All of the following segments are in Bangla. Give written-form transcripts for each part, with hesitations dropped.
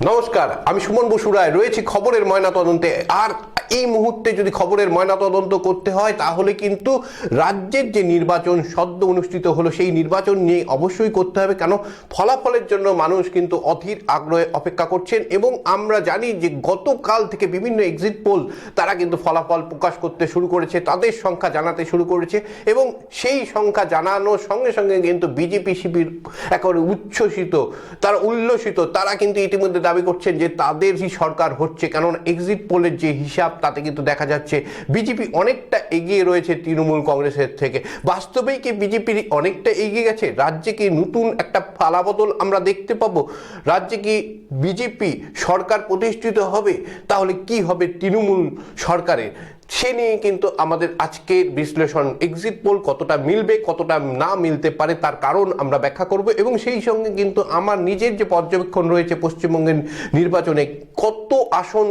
নমস্কার, আমি সুমন বসু রায় রয়েছি খবরের ময়নাতদন্তে। আর এই মুহূর্তে যদি খবরের ময়নাতদন্ত করতে হয় তাহলে কিন্তু রাজ্যের যে নির্বাচন সদ্য অনুষ্ঠিত হলো সেই নির্বাচন নিয়ে অবশ্যই করতে হবে, কেন ফলাফলের জন্য মানুষ কিন্তু অধীর আগ্রহে অপেক্ষা করছেন। এবং আমরা জানি যে গতকাল থেকে বিভিন্ন এক্সিট পোল তারা কিন্তু ফলাফল প্রকাশ করতে শুরু করেছে, তাদের সংখ্যা জানাতে শুরু করেছে এবং সেই সংখ্যা জানানোর সঙ্গে সঙ্গে কিন্তু বিজেপি শিবির একেবারে উচ্ছ্বসিত, তারা উল্লসিত, তারা কিন্তু ইতিমধ্যে দাবি করছেন যে তাদেরই সরকার হচ্ছে। কারণ এক্সিট পোলের যে হিসাব তাতে কিন্তু দেখা যাচ্ছে বিজেপি অনেকটা এগিয়ে রয়েছে তৃণমূল কংগ্রেসের থেকে। বাস্তবেই কি বিজেপি অনেকটা এগিয়ে গেছে? রাজ্যে কি নতুন একটা পালাবদল আমরা দেখতে পাবো? রাজ্যে কি বিজেপি সরকার প্রতিষ্ঠিত হবে? তাহলে কি হবে তৃণমূল সরকারের? সে নিয়ে কিন্তু আমাদের আজকের বিশ্লেষণ। এক্সিট পোল কতটা মিলবে, কতটা না মিলতে পারে তার কারণ আমরা ব্যাখ্যা করব এবং সেই সঙ্গে কিন্তু আমার নিজের যে পর্যবেক্ষণ রয়েছে পশ্চিমবঙ্গের নির্বাচনে কত আসন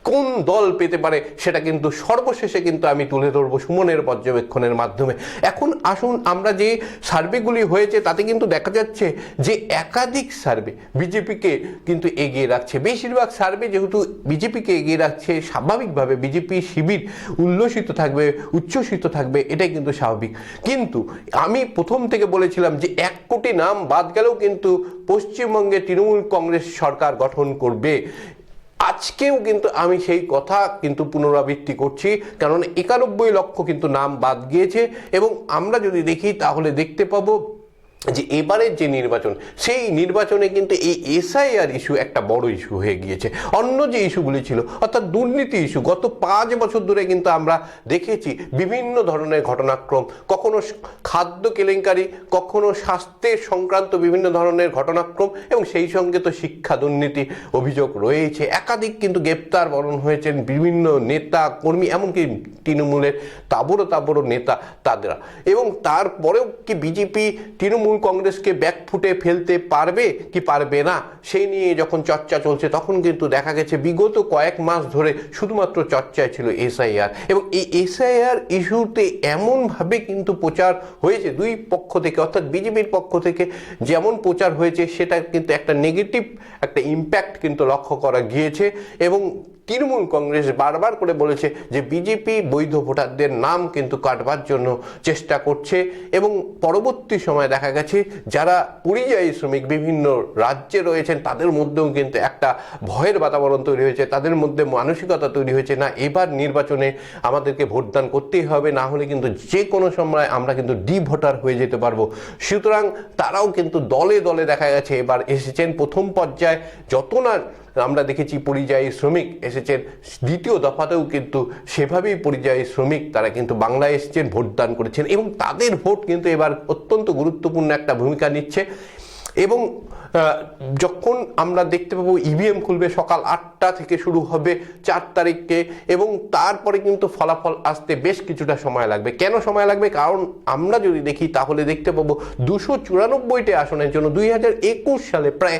কোন দল পেতে পারে সেটা কিন্তু সর্বশেষে কিন্তু আমি তুলে ধরবো সুমনের পর্যবেক্ষণের মাধ্যমে। এখন আসুন, আমরা যে সার্ভেগুলি হয়েছে তাতে কিন্তু দেখা যাচ্ছে যে একাধিক সার্ভে বিজেপিকে কিন্তু এগিয়ে রাখছে। বেশিরভাগ সার্ভে যেহেতু বিজেপিকে এগিয়ে রাখছে, স্বাভাবিকভাবে বিজেপি শিবির উল্লসিত থাকবে, উচ্ছ্বসিত থাকবে, এটাই কিন্তু স্বাভাবিক। কিন্তু আমি প্রথম থেকে বলেছিলাম যে 1 কোটি নাম বাদ গেলেও কিন্তু পশ্চিমবঙ্গে তৃণমূল কংগ্রেস সরকার গঠন করবে। আজকেও কিন্তু আমি সেই কথা কিন্তু পুনরাবৃত্তি করছি, কারণ 91 লক্ষ কিন্তু নাম বাদ গিয়েছে। এবং আমরা যদি দেখি তাহলে দেখতে পাবো যে এবারের যে নির্বাচন সেই নির্বাচনে কিন্তু এই এসআইআর ইস্যু একটা বড় ইস্যু হয়ে গিয়েছে। অন্য যে ইস্যুগুলি ছিল অর্থাৎ দুর্নীতি ইস্যু, গত 5 বছর ধরে কিন্তু আমরা দেখেছি বিভিন্ন ধরনের ঘটনাক্রম, কখনো খাদ্য কেলেঙ্কারি, কখনো স্বাস্থ্যের সংক্রান্ত বিভিন্ন ধরনের ঘটনাক্রম এবং সেই সঙ্গে তো শিক্ষা দুর্নীতি অভিযোগ রয়েছে। একাধিক কিন্তু গ্রেপ্তার বরণ হয়েছেন বিভিন্ন নেতা কর্মী, এমনকি তৃণমূলের তাবড়ো নেতা তাদেরা। এবং তারপরেও কি বিজেপি তৃণমূল কংগ্রেসকে ব্যাকফুটে ফেলতে পারবে কি পারবে না সেই নিয়ে যখন চর্চা চলছে, তখন কিন্তু দেখা গেছে বিগত কয়েক মাস ধরে শুধুমাত্র চর্চায় ছিল এসআইআর। এবং এই এসআইআর ইস্যুতে এমনভাবে কিন্তু প্রচার হয়েছে দুই পক্ষ থেকে, অর্থাৎ বিজেপির পক্ষ থেকে যেমন প্রচার হয়েছে সেটা কিন্তু একটা নেগেটিভ একটা ইম্প্যাক্ট কিন্তু লক্ষ্য করা গিয়েছে। এবং তৃণমূল কংগ্রেস বারবার করে বলেছে যে বিজেপি বৈধ ভোটারদের নাম কিন্তু কাটবার জন্য চেষ্টা করছে। এবং পরবর্তী সময় দেখা গেছে যারা পরিযায়ী শ্রমিক বিভিন্ন রাজ্যে রয়েছেন তাদের মধ্যেও কিন্তু একটা ভয়ের বাতাবরণ তৈরি হয়েছে, তাদের মধ্যে মানসিকতা তৈরি হয়েছে, না এবার নির্বাচনে আমাদেরকে ভোটদান করতেই হবে, না হলে কিন্তু যে কোনো সময় আমরা কিন্তু ভোটার হয়ে যেতে পারবো। সুতরাং তারাও কিন্তু দলে দলে দেখা গেছে এবার এসেছেন। প্রথম পর্যায়ে যত না আমরা দেখেছি পরিযায়ী শ্রমিক এসেছেন, দ্বিতীয় দফাতেও কিন্তু সেভাবেই পরিযায়ী শ্রমিক তারা কিন্তু বাংলায় এসেছেন, ভোটদান করেছেন এবং তাদের ভোট কিন্তু এবার অত্যন্ত গুরুত্বপূর্ণ একটা ভূমিকা নিচ্ছে। এবং যখন আমরা দেখতে পাবো ইভিএম খুলবে সকাল 8টা থেকে শুরু হবে 4 তারিখে, এবং তারপরে কিন্তু ফলাফল আসতে বেশ কিছুটা সময় লাগবে। কেন সময় লাগবে? কারণ আমরা যদি দেখি তাহলে দেখতে পাবো 294টি আসনের জন্য 2021 সালে প্রায়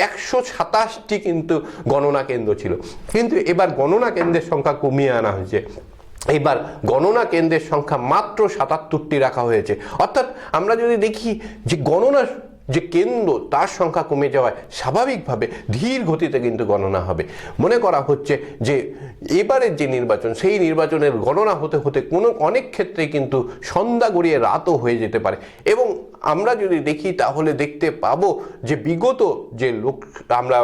127টি কিন্তু গণনা কেন্দ্র ছিল, কিন্তু এবার গণনা কেন্দ্রের সংখ্যা কমিয়ে আনা হয়েছে। এবার গণনা কেন্দ্রের সংখ্যা মাত্র 77টি রাখা হয়েছে। অর্থাৎ আমরা যদি দেখি যে গণনা যে কেন্দ্র তার সংখ্যা কমে যাওয়ায় স্বাভাবিকভাবে ধীর গতিতে কিন্তু গণনা হবে। মনে করা হচ্ছে যে এবারের যে নির্বাচন সেই নির্বাচনের গণনা হতে হতে অনেক ক্ষেত্রে কিন্তু সন্ধ্যা গড়িয়ে রাতও হয়ে যেতে পারে। এবং আমরা যদি দেখি তাহলে দেখতে পাবো যে বিগত যে আমরা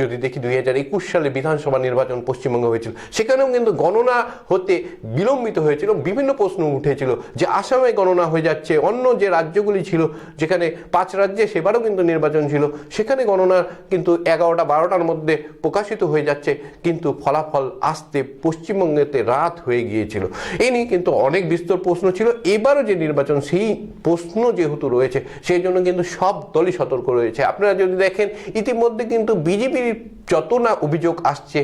যদি দেখি 2021 সালে বিধানসভা নির্বাচন পশ্চিমবঙ্গে হয়েছিল, সেখানেও কিন্তু গণনা হতে বিলম্বিত হয়েছিল। বিভিন্ন প্রশ্ন উঠেছিল যে আসামে গণনা হয়ে যাচ্ছে, অন্য যে রাজ্যগুলি ছিল যেখানে 5 রাজ্যে সেবারও কিন্তু নির্বাচন ছিল সেখানে গণনা কিন্তু 11টা 12টার মধ্যে প্রকাশিত হয়ে যাচ্ছে, কিন্তু ফলাফল আসতে পশ্চিমবঙ্গেতে রাত হয়ে গিয়েছিল। এই নিয়ে কিন্তু অনেক বিস্তর প্রশ্ন ছিল। এবারও যে নির্বাচন সেই প্রশ্ন যেহেতু রয়েছে সেই জন্য কিন্তু সব দলই সতর্ক রয়েছে। আপনারা যদি দেখেন ইতিমধ্যে কিন্তু বিজেপির যত না অভিযোগ আসছে,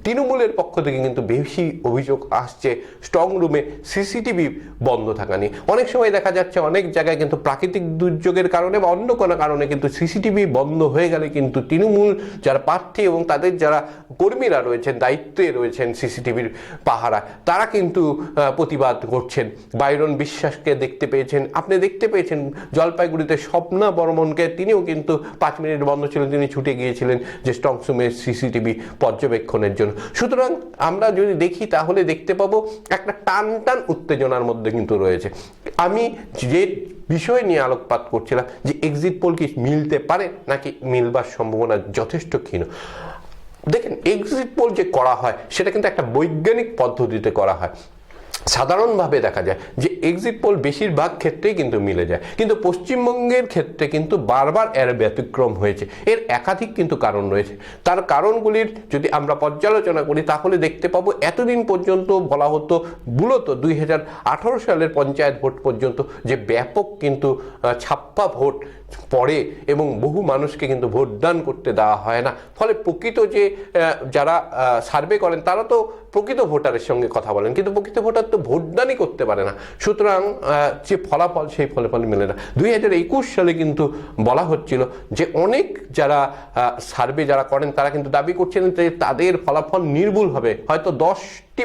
তৃণমূলের পক্ষ থেকে কিন্তু বেশি অভিযোগ আসছে স্ট্রং রুমে সিসিটিভি বন্ধ থাকা নিয়ে। অনেক সময় দেখা যাচ্ছে অনেক জায়গায় কিন্তু প্রাকৃতিক দুর্যোগের কারণে বা অন্য কোনো কারণে কিন্তু সিসিটিভি বন্ধ হয়ে গেলে কিন্তু তৃণমূল যারা প্রার্থী এবং তাদের যারা কর্মীরা রয়েছেন, দায়িত্বে রয়েছেন সিসিটিভির পাহারা, তারা কিন্তু প্রতিবাদ করছেন। বাইরন বিশ্বাসকে দেখতে পেয়েছেন, আপনি দেখতে পেয়েছেন জলপাইগুড়িতে স্বপ্না বর্মনকে, তিনিও কিন্তু 5 মিনিট বন্ধ ছিল, তিনি ছুটে গিয়েছিলেন যে স্ট্রং রুমে রকমের সিসিটিভি পর্যবেক্ষণের জন্য। সুতরাং আমরা যদি দেখি তাহলে দেখতে পাবো একটা টান টান উত্তেজনার মধ্যে কিন্তু রয়েছে। আমি যে বিষয় নিয়ে আলোকপাত করছিলাম যে এক্সিট পোল কি মিলতে পারে নাকি মিলবার সম্ভাবনা যথেষ্ট ক্ষীণ। দেখেন, এক্সিট পোল যে করা হয় সেটা কিন্তু একটা বৈজ্ঞানিক পদ্ধতিতে করা হয়। সাধারণভাবে দেখা যায় যে এক্সিট পোল বেশিরভাগ ক্ষেত্রেই কিন্তু মিলে যায়, কিন্তু পশ্চিমবঙ্গের ক্ষেত্রে কিন্তু বারবার এর ব্যতিক্রম হয়েছে। এর একাধিক কিন্তু কারণ রয়েছে। তার কারণগুলির যদি আমরা পর্যালোচনা করি তাহলে দেখতে পাবো এতদিন পর্যন্ত বলা হতো মূলত 2018 সালের পঞ্চায়েত ভোট পর্যন্ত যে ব্যাপক কিন্তু ছাপ্পা ভোট পড়ে এবং বহু মানুষকে কিন্তু ভোটদান করতে দেওয়া হয় না। ফলে প্রকৃত যে যারা সার্ভে করেন তারা তো প্রকৃত ভোটারের সঙ্গে কথা বলেন, কিন্তু প্রকৃত ভোটার তো ভোটদানই করতে পারে না। সুতরাং যে ফলাফল সেই ফলাফল মেলে না। 2021 সালে কিন্তু বলা হচ্ছিল যে অনেক যারা সার্ভে যারা করেন তারা কিন্তু দাবি করছিলেন যে তাদের ফলাফল নির্ভুল হবে, হয়তো 10টি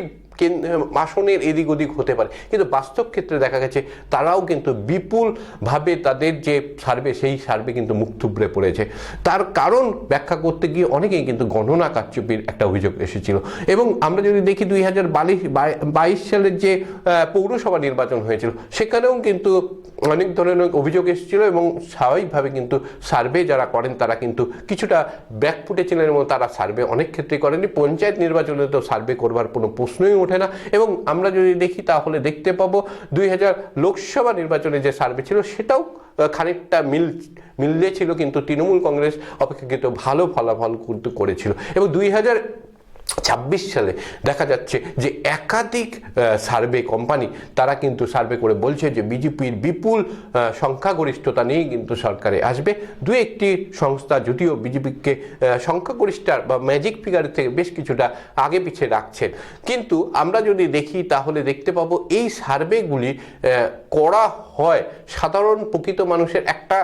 আসনের এদিক ওদিক হতে পারে, কিন্তু বাস্তব ক্ষেত্রে দেখা গেছে তারাও কিন্তু বিপুলভাবে তাদের যে সার্ভে সেই সার্ভে কিন্তু মুখ থুবড়ে পড়েছে। তার কারণ ব্যাখ্যা করতে গিয়ে অনেকেই কিন্তু গণনা কারচুপির একটা অভিযোগ এসেছিল। এবং আমরা যদি দেখি 2022 সালের যে পৌরসভা নির্বাচন হয়েছিল সেখানেও কিন্তু অনেক ধরনের অভিযোগ এসেছিল এবং স্বাভাবিকভাবে কিন্তু সার্ভে যারা করেন তারা কিন্তু কিছুটা ব্যাকফুটে ছিলেন এবং তারা সার্ভে অনেক ক্ষেত্রে করেনি। পঞ্চায়েত নির্বাচনে তো সার্ভে করবার কোনো প্রশ্নই ওঠে না। এবং আমরা যদি দেখি তাহলে দেখতে পাবো 2000 লোকসভা নির্বাচনে যে সার্ভে ছিল সেটাও খানিকটা মিললে ছিল, কিন্তু তৃণমূল কংগ্রেস অপেক্ষাকৃত ভালো ফলাফল কিন্তু করেছিল। এবং 2026 সালে দেখা যাচ্ছে যে একাধিক সার্ভে কোম্পানি তারা কিন্তু সার্ভে করে বলছে যে বিজেপির বিপুল সংখ্যাগরিষ্ঠতা নিয়েই কিন্তু সরকারে আসবে। দু একটি সংস্থা যদিও বিজেপিকে সংখ্যাগরিষ্ঠতা বা ম্যাজিক ফিগারের থেকে বেশ কিছুটা আগে পিছিয়ে রাখছেন, কিন্তু আমরা যদি দেখি তাহলে দেখতে পাবো এই সার্ভেগুলি করা হয় সাধারণ প্রকৃত মানুষের একটা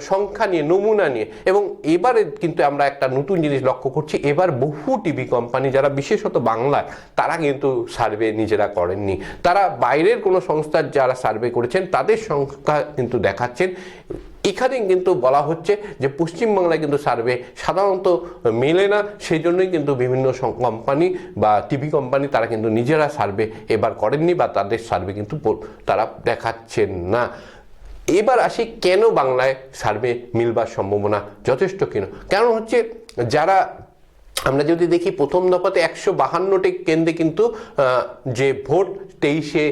সংখ্যা নিয়ে, নমুনা নিয়ে। এবং এবারে কিন্তু আমরা একটা নতুন জিনিস লক্ষ্য করছি, এবার বহু টিভি কোম্পানি যারা বিশেষত বাংলায় তারা কিন্তু সার্ভে নিজেরা করেননি, তারা বাইরের কোনো সংস্থার যারা সার্ভে করেছেন তাদের সংখ্যা কিন্তু দেখাচ্ছেন। এখানে কিন্তু বলা হচ্ছে যে পশ্চিমবাংলায় কিন্তু সার্ভে সাধারণত মেলে না, সেই জন্যই কিন্তু বিভিন্ন কোম্পানি বা টিভি কোম্পানি তারা কিন্তু নিজেরা সার্ভে এবার করেননি বা তাদের সার্ভে কিন্তু তারা দেখাচ্ছেন না। এবার আসি কেন বাংলায় সার্ভে মিলবার সম্ভাবনা যথেষ্ট কেন, কারণ হচ্ছে যারা আমরা যদি দেখি প্রথম দফাতে 152টি কেন্দ্রে কিন্তু যে ভোট 23শে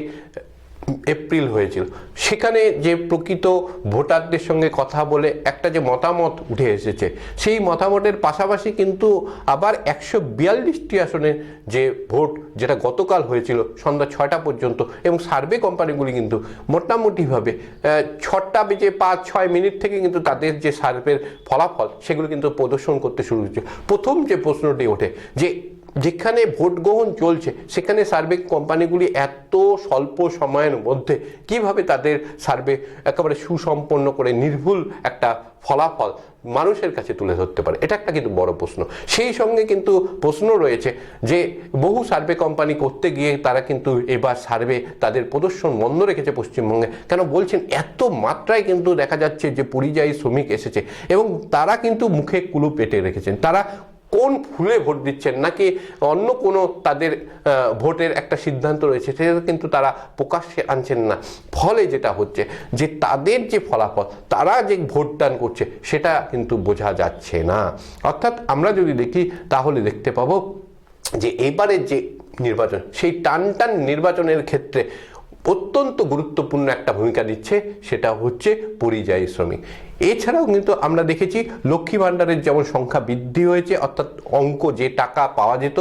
এপ্রিল হয়েছিল, সেখানে যে প্রকৃত ভোটারদের সঙ্গে কথা বলে একটা যে মতামত উঠে এসেছে সেই মতামতের পাশাপাশি কিন্তু আবার 142টি আসনের যে ভোট যেটা গতকাল হয়েছিল সন্ধ্যা 6টা পর্যন্ত, এবং সার্ভে কোম্পানিগুলি কিন্তু মোটামুটিভাবে 6টা বেজে 5-6 মিনিট থেকে কিন্তু তাদের যে সার্ভের ফলাফল সেগুলো কিন্তু প্রদর্শন করতে শুরু হয়েছে। প্রথম যে প্রশ্নটি ওঠে যে যেখানে ভোট গ্রহণ চলছে সেখানে সার্ভে কোম্পানিগুলি এত স্বল্প সময়ের মধ্যে কিভাবে তাদের সার্ভে একেবারে সুসম্পন্ন করে নির্ভুল একটা ফলাফল মানুষের কাছে তুলে ধরতে পারে, এটা একটা কিন্তু বড় প্রশ্ন। সেই সঙ্গে কিন্তু প্রশ্ন রয়েছে যে বহু সার্ভে কোম্পানি করতে গিয়ে তারা কিন্তু এবার সার্ভে তাদের প্রদর্শন বন্ধ রেখেছে পশ্চিমবঙ্গে। কেন বলছেন, এত মাত্রায় কিন্তু দেখা যাচ্ছে যে পরিযায়ী শ্রমিক এসেছে এবং তারা কিন্তু মুখে কুলু পেটে রেখেছেন। তারা কোন ফুলে ভোট দিচ্ছেন নাকি অন্য কোনো তাদের ভোটের একটা সিদ্ধান্ত রয়েছে সেটা কিন্তু তারা প্রকাশ্যে আনছেন না। ফলে যেটা হচ্ছে যে তাদের যে ফলাফল, তারা যে ভোটদান করছে সেটা কিন্তু বোঝা যাচ্ছে না। অর্থাৎ আমরা যদি দেখি তাহলে দেখতে পাবো যে এবারের যে নির্বাচন সেই টান নির্বাচনের ক্ষেত্রে অত্যন্ত গুরুত্বপূর্ণ একটা ভূমিকা নিচ্ছে সেটা হচ্ছে পরিযায়ী শ্রমিক। এছাড়াও কিন্তু আমরা দেখেছি লক্ষ্মী ভাণ্ডারের যেমন সংখ্যা বৃদ্ধি হয়েছে, অর্থাৎ অঙ্ক যে টাকা পাওয়া যেত,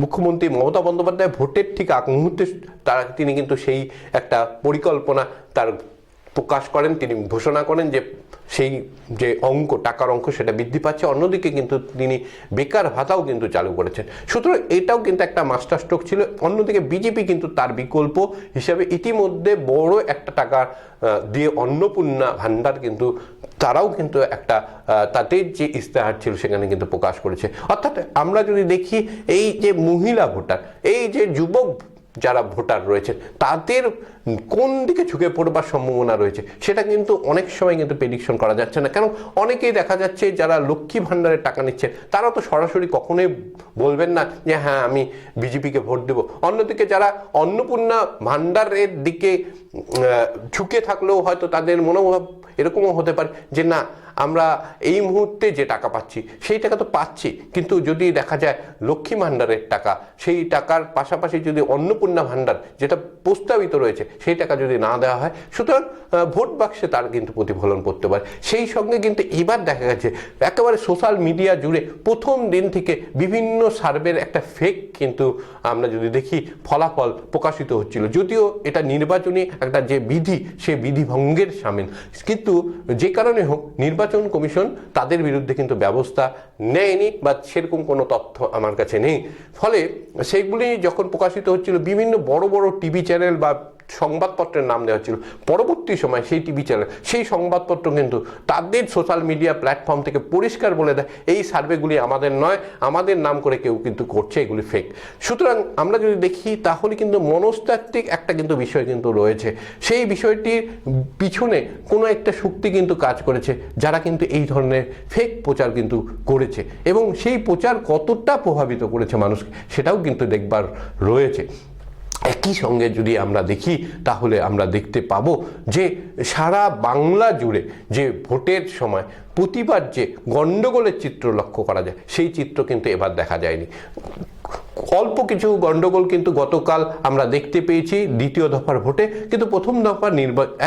মুখ্যমন্ত্রী মমতা বন্দ্যোপাধ্যায় ভোটের ঠিক আগ মুহূর্তে তিনি কিন্তু সেই একটা পরিকল্পনা তার প্রকাশ করেন, তিনি ঘোষণা করেন যে সেই যে টাকার অঙ্ক সেটা বৃদ্ধি পাচ্ছে। অন্যদিকে কিন্তু তিনি বেকার ভাতাও কিন্তু চালু করেছেন। সুতরাং এটাও কিন্তু একটা মাস্টার স্ট্রোক ছিল। অন্যদিকে বিজেপি কিন্তু তার বিকল্প হিসাবে ইতিমধ্যে বড় একটা টাকা দিয়ে অন্নপূর্ণা ভাণ্ডার কিন্তু তারাও কিন্তু একটা তাদের যে ইস্তেহার ছিল সেখানে কিন্তু প্রকাশ করেছে। অর্থাৎ আমরা যদি দেখি এই যে মহিলা ভোটার, এই যে যুবক যারা ভোটার রয়েছেন তাদের কোন দিকে ঝুঁকে পড়বার সম্ভাবনা রয়েছে সেটা কিন্তু অনেক সময় কিন্তু প্রেডিকশন করা যাচ্ছে না। কারণ অনেকেই দেখা যাচ্ছে যারা লক্ষ্মী ভাণ্ডারের টাকা নিচ্ছে তারা তো সরাসরি কখনোই বলবেন না যে হ্যাঁ আমি বিজেপিকে ভোট দেব। অন্যদিকে যারা অন্নপূর্ণা ভাণ্ডারের দিকে ঝুঁকে থাকলেও হয়তো তাদের মনোভাব এরকমও হতে পারে যে না আমরা এই মুহূর্তে যে টাকা পাচ্ছি সেই টাকা তো পাচ্ছি, কিন্তু যদি দেখা যায় লক্ষ্মী ভাণ্ডারের টাকা, সেই টাকার পাশাপাশি যদি অন্নপূর্ণা ভাণ্ডার যেটা প্রস্তাবিত রয়েছে সেই টাকা যদি না দেওয়া হয়, সুতরাং ভোট বাক্সে তার কিন্তু প্রতিফলন পড়তে পারে। সেই সঙ্গে কিন্তু এবার দেখা গেছে একেবারে সোশ্যাল মিডিয়া জুড়ে প্রথম দিন থেকে বিভিন্ন সার্ভের একটা ফেক কিন্তু আমরা যদি দেখি ফলাফল প্রকাশিত হচ্ছিল, যদিও এটা নির্বাচনী একটা যে বিধি সেই বিধি ভঙ্গের সামিল, কিন্তু যে কারণে হোক নির্বাচন কমিশন তাদের বিরুদ্ধে কিন্তু ব্যবস্থা নেয়নি বা সেরকম কোনো তথ্য আমার কাছে নেই। ফলে সেইগুলি যখন প্রকাশিত হচ্ছিল বিভিন্ন বড় বড় টিভি চ্যানেল বা সংবাদপত্রের নাম দেওয়া হচ্ছিল, পরবর্তী সময় সেই টিভি চ্যানেল সেই সংবাদপত্র কিন্তু তাদের সোশ্যাল মিডিয়া প্ল্যাটফর্ম থেকে পরিষ্কার বলে দেয় এই সার্ভেগুলি আমাদের নয়, আমাদের নাম করে কেউ কিন্তু করছে, এগুলি ফেক। সুতরাং আমরা যদি দেখি তাহলে কিন্তু মনস্তাত্ত্বিক একটা কিন্তু বিষয় কিন্তু রয়েছে, সেই বিষয়টির পিছনে কোনো একটা শক্তি কিন্তু কাজ করেছে যারা কিন্তু এই ধরনের ফেক প্রচার কিন্তু করেছে, এবং সেই প্রচার কতটা প্রভাবিত করেছে মানুষকে সেটাও কিন্তু দেখবার রয়েছে। একই সঙ্গে যদি আমরা দেখি তাহলে আমরা দেখতে পাবো যে সারা বাংলা জুড়ে যে ভোটের সময় প্রতিবার যে গণ্ডগোলের চিত্র লক্ষ্য করা যায় সেই চিত্র কিন্তু এবার দেখা যায়নি। অল্প কিছু গণ্ডগোল কিন্তু গতকাল আমরা দেখতে পেয়েছি দ্বিতীয় দফার ভোটে, কিন্তু প্রথম দফার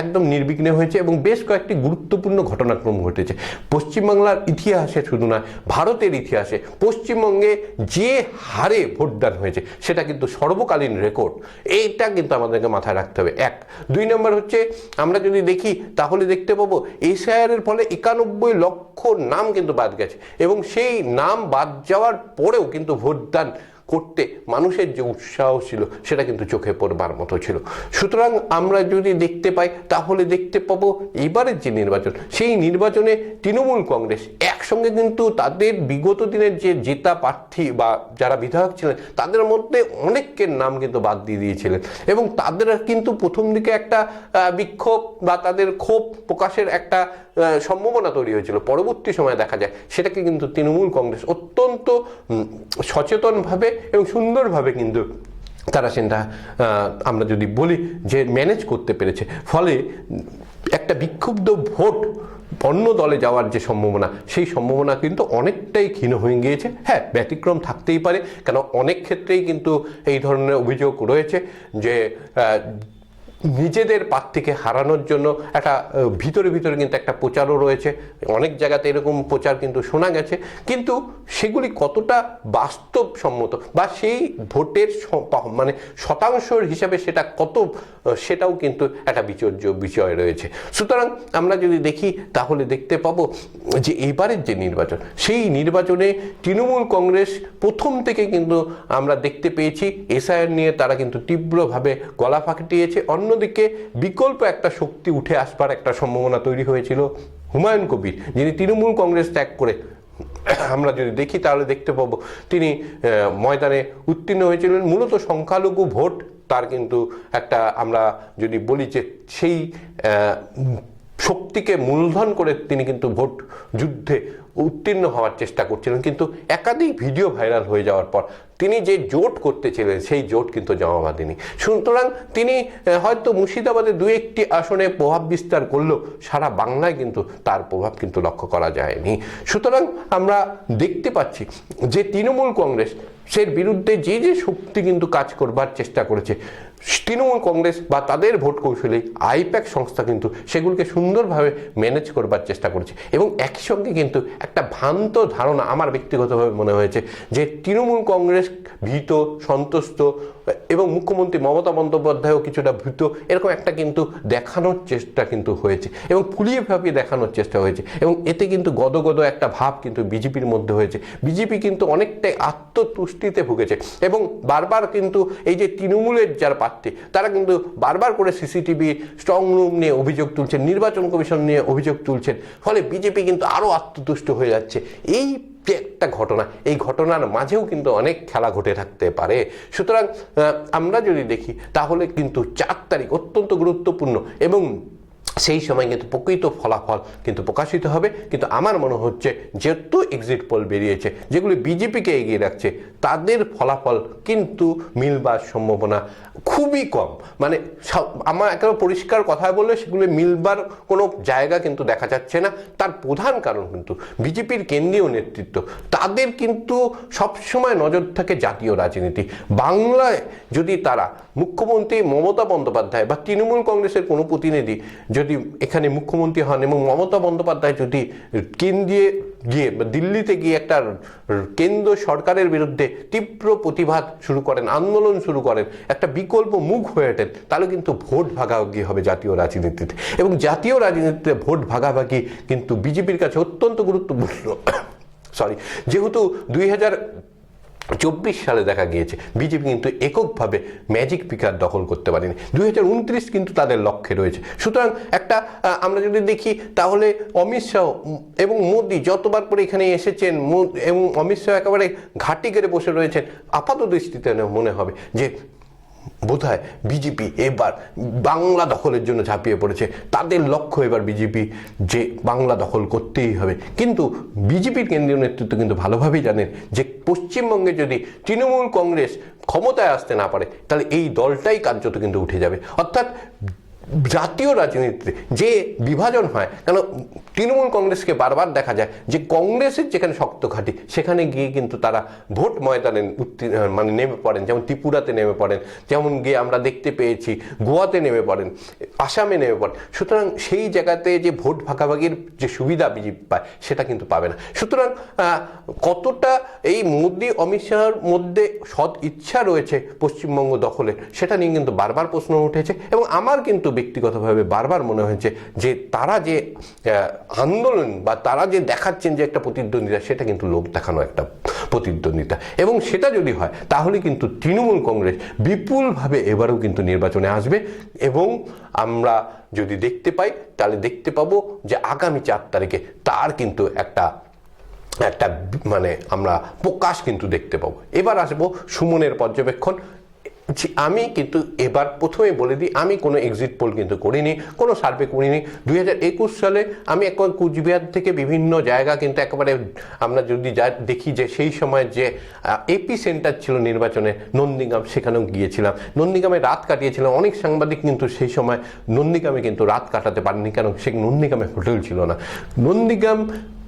একদম নির্বিঘ্নে হয়েছে এবং বেশ কয়েকটি গুরুত্বপূর্ণ ঘটনাক্রম ঘটেছে। পশ্চিমবাংলার ইতিহাসে শুধু নয় ভারতের ইতিহাসে পশ্চিমবঙ্গে যে হারে ভোটদান হয়েছে সেটা কিন্তু সর্বকালীন রেকর্ড, এইটা কিন্তু আমাদেরকে মাথায় রাখতে হবে। এক, দুই নম্বর হচ্ছে আমরা যদি দেখি তাহলে দেখতে পাবো এসআইআর-এর ফলে 91 লক্ষ নাম কিন্তু বাদ গেছে, এবং সেই নাম বাদ যাওয়ার পরেও কিন্তু ভোটদান করতে মানুষের যে উৎসাহ ছিল সেটা কিন্তু চোখে পড়বার মতো ছিল। সুতরাং আমরা যদি দেখতে পাই তাহলে দেখতে পাবো এবারের যে নির্বাচন সেই নির্বাচনে তৃণমূল কংগ্রেস একসঙ্গে কিন্তু তাদের বিগত দিনের যে জেতা প্রার্থী বা যারা বিধায়ক ছিলেন তাদের মধ্যে অনেকের নাম কিন্তু বাদ দিয়ে দিয়েছিলেন, এবং তাদের কিন্তু প্রথম দিকে একটা বিক্ষোভ বা তাদের ক্ষোভ প্রকাশের একটা সম্ভাবনা তৈরি হয়েছিল। পরবর্তী সময়ে দেখা যায় সেটাকে কিন্তু তৃণমূল কংগ্রেস অত্যন্ত সচেতনভাবে এবং সুন্দরভাবে কিন্তু তারা সেটা আমরা যদি বলি যে ম্যানেজ করতে পেরেছে। ফলে একটা বিক্ষুব্ধ ভোট অন্য দলে যাওয়ার যে সম্ভাবনা সেই সম্ভাবনা কিন্তু অনেকটাই ক্ষীণ হয়ে গিয়েছে। হ্যাঁ, ব্যতিক্রম থাকতেই পারে, কেন অনেক ক্ষেত্রেই কিন্তু এই ধরনের অভিযোগ রয়েছে যে নিজেদের প্রার্থীকে হারানোর জন্য একটা ভিতরে ভিতরে কিন্তু একটা প্রচারও রয়েছে, অনেক জায়গাতে এরকম প্রচার কিন্তু শোনা গেছে, কিন্তু সেগুলি কতটা বাস্তবসম্মত বা সেই ভোটের মানে শতাংশের হিসাবে সেটা কত, সেটাও কিন্তু একটা বিচার্য বিষয় রয়েছে। সুতরাং আমরা যদি দেখি তাহলে দেখতে পাবো যে এবারের যে নির্বাচন সেই নির্বাচনে তৃণমূল কংগ্রেস প্রথম থেকে কিন্তু আমরা দেখতে পেয়েছি এসআইআর নিয়ে তারা কিন্তু তীব্রভাবে গলা ফাটিয়েছে। অন্যদিকে বিকল্প একটা শক্তি উঠে আসবার একটা সম্ভাবনা তৈরি হয়েছিল হুমায়ুন কবির, যিনি তৃণমূল কংগ্রেস ত্যাগ করে আমরা যদি দেখি তাহলে দেখতে পাবো তিনি ময়দানে উত্তীর্ণ হয়েছিলেন। মূলত সংখ্যালঘু ভোট তার কিন্তু একটা আমরা যদি বলি যে সেই শক্তিকে মূলধন করে তিনি কিন্তু ভোট যুদ্ধে উত্তীর্ণ হওয়ার চেষ্টা করছিলেন, কিন্তু একাধিক ভিডিও ভাইরাল হয়ে যাওয়ার পর তিনি যে জোট করতেছিলেন সেই জোট কিন্তু জমা বাঁধেনি। সুতরাং তিনি হয়তো মুর্শিদাবাদে দু একটি আসনে প্রভাব বিস্তার করলেও সারা বাংলায় কিন্তু তার প্রভাব কিন্তু লক্ষ্য করা যায়নি। সুতরাং আমরা দেখতে পাচ্ছি যে তৃণমূল কংগ্রেস সের বিরুদ্ধে যে যে শক্তি কিন্তু কাজ করবার চেষ্টা করেছে, তৃণমূল কংগ্রেস বা তাদের ভোট কৌশলী আইপ্যাক সংস্থা কিন্তু সেগুলোকে সুন্দরভাবে ম্যানেজ করবার চেষ্টা করেছে, এবং একই সঙ্গে কিন্তু একটা ভ্রান্ত ধারণা আমার ব্যক্তিগতভাবে মনে হয়েছে যে তৃণমূল কংগ্রেস ভীত, সন্তুষ্ট এবং মুখ্যমন্ত্রী মমতা বন্দ্যোপাধ্যায়ও কিছুটা ভীত, এরকম একটা কিন্তু দেখানোর চেষ্টা কিন্তু হয়েছে এবং ফুলিয়ে ফাঁপিয়ে দেখানোর চেষ্টা হয়েছে, এবং এতে কিন্তু গদগদ একটা ভাব কিন্তু বিজেপির মধ্যে হয়েছে। বিজেপি কিন্তু অনেকটাই আত্মতুষ্টিতে ভুগেছে এবং বারবার কিন্তু এই যে তৃণমূলের যারা প্রার্থী তারা কিন্তু বারবার করে সিসিটিভি স্ট্রং রুম নিয়ে অভিযোগ তুলছেন, নির্বাচন কমিশন নিয়ে অভিযোগ তুলছেন, ফলে বিজেপি কিন্তু আরও আত্মতুষ্ট হয়ে যাচ্ছে। এই যে একটা ঘটনা, এই ঘটনার মাঝেও কিন্তু অনেক খেলা ঘটে থাকতে পারে। সুতরাং আমরা যদি দেখি তাহলে কিন্তু 4 তারিখ অত্যন্ত গুরুত্বপূর্ণ এবং সেই সময় কিন্তু প্রকৃত ফলাফল কিন্তু প্রকাশিত হবে। কিন্তু আমার মনে হচ্ছে যত এক্সিট পোল বেরিয়েছে যেগুলি বিজেপিকে এগিয়ে রাখছে তাদের ফলাফল কিন্তু মিলবার সম্ভাবনা খুবই কম। মানে আমার একেবারে পরিষ্কার কথা বললে সেগুলো মিলবার কোনো জায়গা কিন্তু দেখা যাচ্ছে না। তার প্রধান কারণ কিন্তু বিজেপির কেন্দ্রীয় নেতৃত্ব, তাদের কিন্তু সবসময় নজর থাকে জাতীয় রাজনীতি। বাংলায় যদি তারা মুখ্যমন্ত্রী মমতা বন্দ্যোপাধ্যায় বা তৃণমূল কংগ্রেসের কোনো প্রতিনিধি যদি এখানে মুখ্যমন্ত্রী হন এবং মমতা বন্দ্যোপাধ্যায় যদি কেন্দ্রে গিয়ে বা দিল্লিতে গিয়ে একটা কেন্দ্র সরকারের বিরুদ্ধে তীব্র প্রতিবাদ শুরু করেন, আন্দোলন শুরু করেন, একটা বিকল্প মুখ হয়ে ওঠেন, তাহলে কিন্তু ভোট ভাগাভাগি হবে জাতীয় রাজনীতিতে। এবং জাতীয় রাজনীতিতে ভোট ভাগাভাগি কিন্তু বিজেপির কাছে অত্যন্ত গুরুত্বপূর্ণ। যেহেতু 2024 সালে দেখা গিয়েছে বিজেপি কিন্তু এককভাবে ম্যাজিক পিকার দখল করতে পারেনি, 2029 কিন্তু তাদের লক্ষ্যে রয়েছে। সুতরাং একটা আমরা যদি দেখি তাহলে অমিত শাহ এবং মোদি যতবার করে এখানে এসেছেন এবং অমিত শাহ একেবারে ঘাঁটি গেড়ে বসে রয়েছেন, আপাত দৃষ্টিতে মনে হবে যে বোধহয় বিজেপি এবার বাংলা দখলের জন্য ঝাঁপিয়ে পড়েছে, তাদের লক্ষ্য এবার বিজেপি যে বাংলা দখল করতেই হবে। কিন্তু বিজেপির কেন্দ্রীয় নেতৃত্ব কিন্তু ভালোভাবেই জানেন যে পশ্চিমবঙ্গে যদি তৃণমূল কংগ্রেস ক্ষমতায় আসতে না পারে তাহলে এই দলটাই কার্যত কিন্তু উঠে যাবে। অর্থাৎ জাতীয় রাজনীতিতে যে বিভাজন হয়, কেন তৃণমূল কংগ্রেসকে বারবার দেখা যায় যে কংগ্রেসের যেখানে শক্ত ঘাঁটি সেখানে গিয়ে কিন্তু তারা ভোট ময়দানে মানে নেমে পড়েন, যেমন ত্রিপুরাতে নেমে পড়েন, যেমন গিয়ে আমরা দেখতে পেয়েছি গোয়াতে নেমে পড়েন, আসামে নেমে পড়েন। সুতরাং সেই জায়গাতে যে ভোট ভাগাভাগির যে সুবিধা বিজেপি পায় সেটা কিন্তু পাবে না। সুতরাং কতটা এই মোদি অমিত শাহর মধ্যে সৎ ইচ্ছা রয়েছে পশ্চিমবঙ্গ দখলের, সেটা নিয়ে কিন্তু বারবার প্রশ্ন উঠেছে। এবং আমার কিন্তু ব্যক্তিগতভাবে বারবার মনে হয়েছে যে তারা যে আন্দোলন বা তারা যে দেখাচ্ছেন যে একটা প্রতিদ্বন্দ্বিতা, সেটা কিন্তু লোক দেখানো একটা প্রতিদ্বন্দ্বিতা। এবং সেটা যদি হয় তাহলে কিন্তু তৃণমূল কংগ্রেস বিপুলভাবে এবারেও কিন্তু নির্বাচনে আসবে। এবং আমরা যদি দেখতে পাই তাহলে দেখতে পাবো যে আগামী 4 তারিখে তার কিন্তু একটা মানে আমরা প্রকাশ কিন্তু দেখতে পাবো। এবার আসবো সুমনের পর্যবেক্ষণ। আমি কিন্তু এবার প্রথমে বলে দিই, আমি কোনো এক্সিট পোল কিন্তু করিনি, কোনো সার্ভে করিনি। 2021 সালে আমি একবার কুচবিহার থেকে বিভিন্ন জায়গা কিন্তু একেবারে আমরা যদি দেখি যে সেই সময় যে এপি সেন্টার ছিল নির্বাচনে নন্দীগ্রাম, সেখানেও গিয়েছিলাম, নন্দীগ্রামে রাত কাটিয়েছিলাম। অনেক সাংবাদিক কিন্তু সেই সময় নন্দীগ্রামে কিন্তু রাত কাটাতে পারেনি, কারণ সে নন্দীগ্রামে হোটেল ছিল না। নন্দীগ্রাম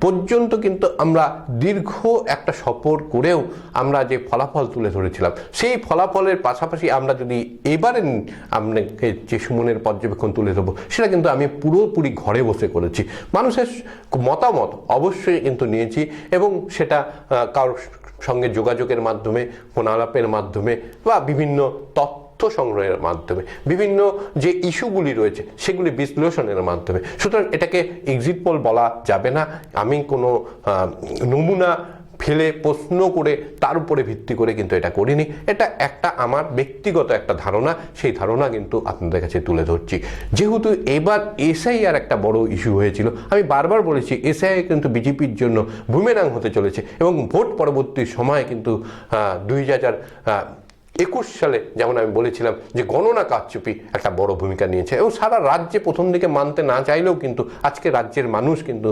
পর্যন্ত কিন্তু আমরা দীর্ঘ একটা সফর করেও আমরা যে ফলাফল তুলে ধরেছিলাম, সেই ফলাফলের পাশাপাশি আমরা যদি এবারে আপনাকে যে সুমনের পর্যবেক্ষণ তুলে ধরবো, সেটা কিন্তু আমি পুরোপুরি ঘরে বসে করেছি। মানুষের মতামত অবশ্যই কিন্তু নিয়েছি এবং সেটা কারোর সঙ্গে যোগাযোগের মাধ্যমে, ফোন আলাপের মাধ্যমে বা বিভিন্ন তথ্য সংগ্রহের মাধ্যমে, বিভিন্ন যে ইস্যুগুলি রয়েছে সেগুলি বিশ্লেষণের মাধ্যমে। সুতরাং এটাকে এক্সিট পোল বলা যাবে না। আমি কোনো নমুনা ফেলে প্রশ্ন করে তার উপরে ভিত্তি করে কিন্তু এটা করিনি। এটা একটা আমার ব্যক্তিগত একটা ধারণা, সেই ধারণা কিন্তু আপনাদের কাছে তুলে ধরছি। যেহেতু এবার এসআইআর একটা বড় ইস্যু হয়েছিল, আমি বারবার বলেছি এসআইআর কিন্তু বিজেপির জন্য বুমেরাং হতে চলেছে এবং ভোট পরবর্তী সময়ে কিন্তু 2021 সালে যেমন আমি বলেছিলাম যে গণনা কারচুপি একটা বড় ভূমিকা নিয়েছে এবং সারা রাজ্যে প্রথম দিকে মানতে না চাইলেও কিন্তু আজকে রাজ্যের মানুষ কিন্তু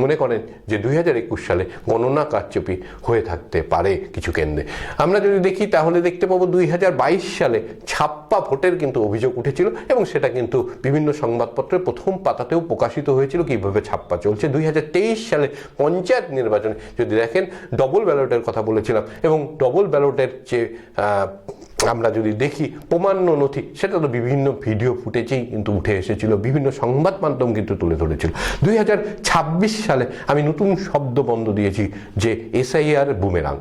মনে করেন যে 2021 সালে গণনা কারচুপি হয়ে থাকতে পারে কিছু কেন্দ্রে। আমরা যদি দেখি তাহলে দেখতে পাবো 2022 সালে ছাপ্পা ভোটের কিন্তু অভিযোগ উঠেছিল এবং সেটা কিন্তু বিভিন্ন সংবাদপত্রের প্রথম পাতাতেও প্রকাশিত হয়েছিল কিভাবে ছাপ্পা চলছে। 2023 সালে পঞ্চায়েত নির্বাচনে যদি দেখেন ডবল ব্যালটের কথা বলেছিলাম এবং ডবল ব্যালটের যে আমরা যদি দেখি প্রমাণ্য নথি, সেটা তো বিভিন্ন ভিডিও ফুটেজেই কিন্তু উঠে এসেছিল, বিভিন্ন সংবাদ মাধ্যম কিন্তু তুলে ধরেছিল। 2026 সালে আমি নতুন শব্দ বন্ধ দিয়েছি যে এসআইআর বুমেরাং।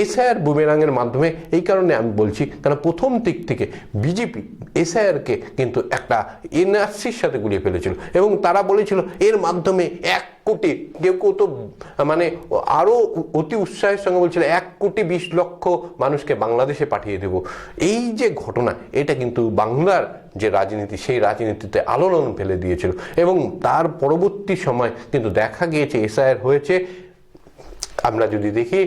এসআইআর বুমেরাংয়ের মাধ্যমে এই কারণে আমি বলছি কারণ প্রথম দিক থেকে বিজেপি এসআইআরকে কিন্তু একটা এনআরসির সাথে গুলিয়ে ফেলেছিল এবং তারা বলেছিল এর মাধ্যমে 1 কোটি, কেউ কেউ তো মানে আরও অতি উৎসাহের সঙ্গে বলছিল 1,20,00,000 মানুষকে বাংলাদেশে পাঠিয়ে দেব। এই যে ঘটনা, এটা কিন্তু বাংলার যে রাজনীতি, সেই রাজনীতিতে আলোড়ন ফেলে দিয়েছিল এবং তার পরবর্তী সময় কিন্তু দেখা গিয়েছে এসআইআর হয়েছে আমরা যদি দেখি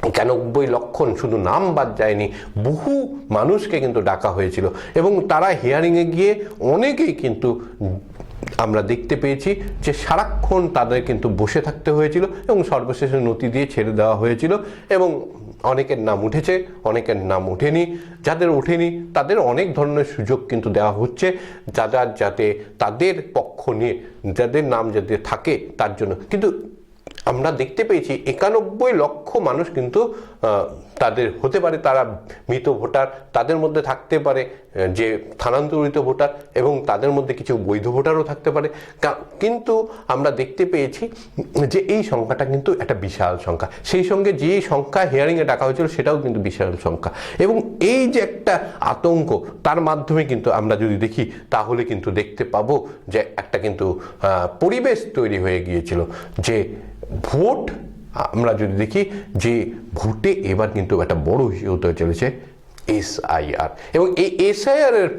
91 লক্ষণ শুধু নাম বাদ যায়নি, বহু মানুষকে কিন্তু ডাকা হয়েছিল এবং তারা হিয়ারিংয়ে গিয়ে অনেকেই কিন্তু আমরা দেখতে পেয়েছি যে সারাক্ষণ তাদের কিন্তু বসে থাকতে হয়েছিল এবং সর্বশেষে নথি দিয়ে ছেড়ে দেওয়া হয়েছিল এবং অনেকের নাম উঠেছে, অনেকের নাম ওঠেনি। যাদের ওঠেনি তাদের অনেক ধরনের সুযোগ কিন্তু দেওয়া হচ্ছে, যাতে তাদের পক্ষ নিয়ে যাদের নাম যাতে থাকে তার জন্য। কিন্তু আমরা দেখতে পেয়েছি 91 লক্ষ মানুষ কিন্তু তাদের হতে পারে তারা মৃত ভোটার, তাদের মধ্যে থাকতে পারে যে স্থানান্তরিত ভোটার এবং তাদের মধ্যে কিছু বৈধ ভোটারও থাকতে পারে। কিন্তু আমরা দেখতে পেয়েছি যে এই সংখ্যাটা কিন্তু একটা বিশাল সংখ্যা, সেই সঙ্গে যে সংখ্যা হিয়ারিংয়ে ডাকা হয়েছিল সেটাও কিন্তু বিশাল সংখ্যা। এবং এই যে একটা আতঙ্ক, তার মাধ্যমে কিন্তু আমরা যদি দেখি তাহলে কিন্তু দেখতে পাবো যে একটা কিন্তু পরিবেশ তৈরি হয়ে গিয়েছিল যে ভোট, আমরা যদি দেখি যে ভোটে এবার কিন্তু একটা বড় ইস্যু হতে চলেছে SIR, এবং এই SIR এর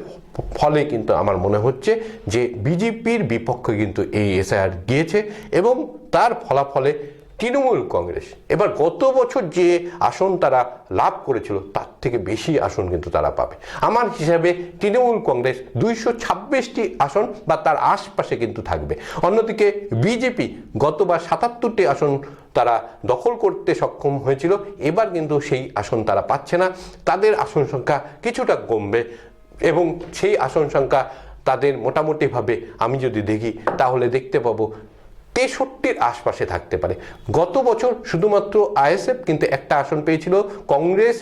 ফলে কিন্তু আমার মনে হচ্ছে যে বিজেপির বিপক্ষে কিন্তু এই SIR গিয়েছে এবং তার ফলাফলে তৃণমূল কংগ্রেস এবার গত বছর যে আসন তারা লাভ করেছিল তার থেকে বেশি আসন কিন্তু তারা পাবে। আমার হিসাবে তৃণমূল কংগ্রেস 226টি আসন বা তার আশপাশে কিন্তু থাকবে। অন্যদিকে বিজেপি গতবার 77টি আসন তারা দখল করতে সক্ষম হয়েছিল, এবার কিন্তু সেই আসন তারা পাচ্ছে না, তাদের আসন সংখ্যা কিছুটা কমবে এবং সেই আসন সংখ্যা তাদের মোটামুটিভাবে আমি যদি দেখি তাহলে দেখতে পাবো 63টির আশপাশে থাকতে পারে। গত বছর শুধুমাত্র ISF কিন্তু একটা আসন পেয়েছিল, কংগ্রেস,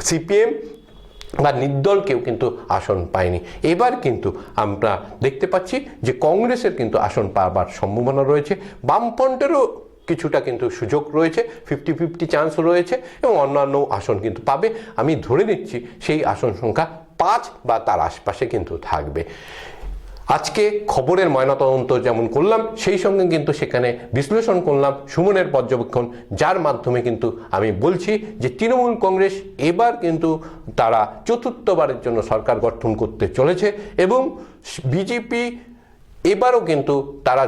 CPM বা নির্দল কেউ কিন্তু আসন পায়নি। এবার কিন্তু আমরা দেখতে পাচ্ছি যে কংগ্রেসের কিন্তু আসন পাওয়ার সম্ভাবনা রয়েছে, বামফ্রন্টেরও কিছুটা কিন্তু সুযোগ রয়েছে, 50-50 চান্স রয়েছে এবং অন্যান্য আসন কিন্তু পাবে। আমি ধরে নিচ্ছি সেই আসন সংখ্যা 5 বা তার আশপাশে কিন্তু থাকবে। আজকে খবরের ময়নাতদন্ত যেমন করলাম, সেই সঙ্গে কিন্তু সেখানে বিশ্লেষণ করলাম সুমনের পর্যবেক্ষণ, যার মাধ্যমে কিন্তু আমি বলছি যে তৃণমূল কংগ্রেস এবার কিন্তু তারা চতুর্থবারের জন্য সরকার গঠন করতে চলেছে এবং বিজেপি এবারও কিন্তু তারা